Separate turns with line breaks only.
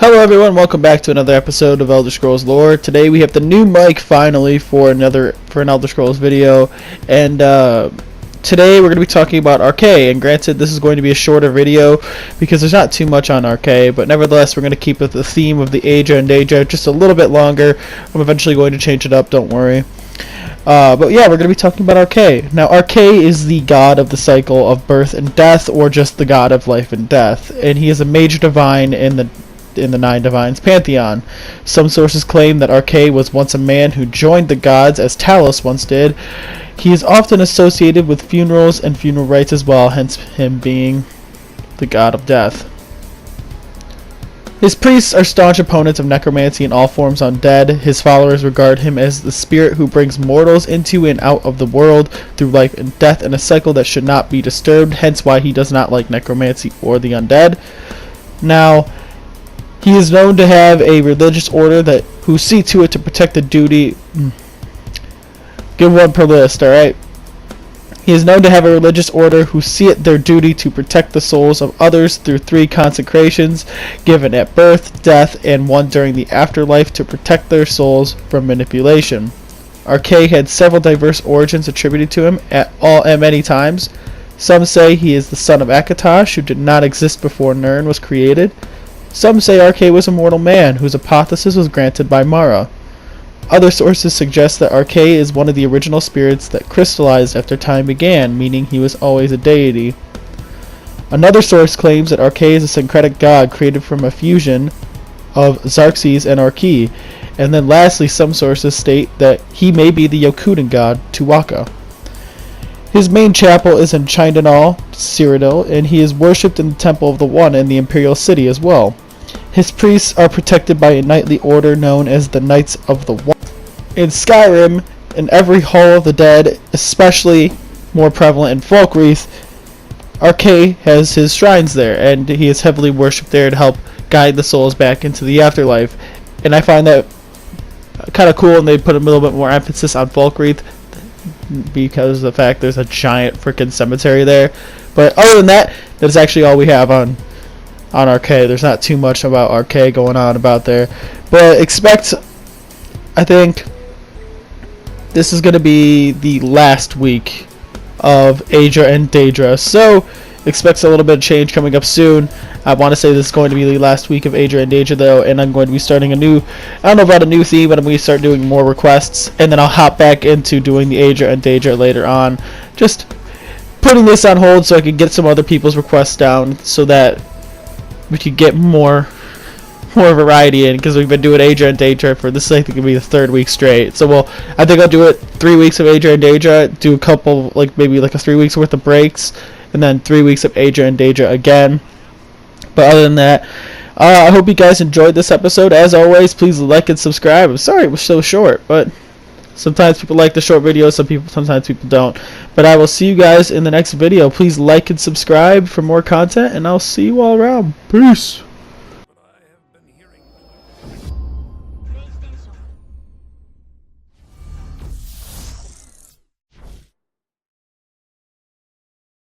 Hello everyone, welcome back to another episode of Elder Scrolls Lore. Today we have the new mic finally for an Elder Scrolls video, and today we're going to be talking about Arkay. And granted, this is going to be a shorter video because there's not too much on Arkay, but nevertheless we're going to keep with the theme of the Aja and Daedra just a little bit longer. I'm eventually going to change it up, don't worry. But yeah, we're going to be talking about Arkay. Now, Arkay is the god of the cycle of birth and death, or just the god of life and death, and he is a major divine in the Nine Divines pantheon. Some sources claim that Arkay was once a man who joined the gods as Talos once did. He is often associated with funerals and funeral rites as well, hence him being the god of death. His priests are staunch opponents of necromancy in all forms undead. His followers regard him as the spirit who brings mortals into and out of the world through life and death in a cycle that should not be disturbed, hence why he does not like necromancy or the undead. Now, he is known to have a religious order who see to it to protect the duty. Give one per list, alright? He is known to have a religious order who see it their duty to protect the souls of others through 3 consecrations given at birth, death, and one during the afterlife to protect their souls from manipulation. Arkay had several diverse origins attributed to him at many times. Some say he is the son of Akatosh, who did not exist before Nirn was created. Some say Arkay was a mortal man, whose hypothesis was granted by Mara. Other sources suggest that Arkay is one of the original spirits that crystallized after time began, meaning he was always a deity. Another source claims that Arkay is a syncretic god created from a fusion of Xerxes and Arkay. And then lastly, some sources state that he may be the Yokudan god, Tuwaka. His main chapel is in Chindanal, Cyrodiil, and he is worshipped in the Temple of the One in the Imperial City as well. His priests are protected by a knightly order known as the Knights of the One. In Skyrim, in every Hall of the Dead, especially more prevalent in Falkreath, Arkay has his shrines there, and he is heavily worshipped there to help guide the souls back into the afterlife. And I find that kind of cool, and they put a little bit more emphasis on Falkreath because of the fact there's a giant freaking cemetery there. But other than that, that's actually all we have on Arkay. There's not too much about Arkay going on about there, but I think this is going to be the last week of Aja and Daedra, so expect a little bit of change coming up soon. I want to say this is going to be the last week of Aja and Daedra though, and I'm going to be starting I don't know about a new theme, but I'm going to start doing more requests, and then I'll hop back into doing the Aja and Daedra later on. Just putting this on hold so I can get some other people's requests down so that we could get more variety in, because we've been doing Aja and Daedra for this. I think it'll be the 3rd week straight. So I think I'll do it 3 weeks of Aja and Daedra, do a couple maybe a 3 weeks worth of breaks, and then 3 weeks of Aja and Daedra again. But other than that, I hope you guys enjoyed this episode. As always, please like and subscribe. I'm sorry it was so short, but sometimes people like the short videos, sometimes people don't. But I will see you guys in the next video. Please like and subscribe for more content, and I'll see you all around. Peace.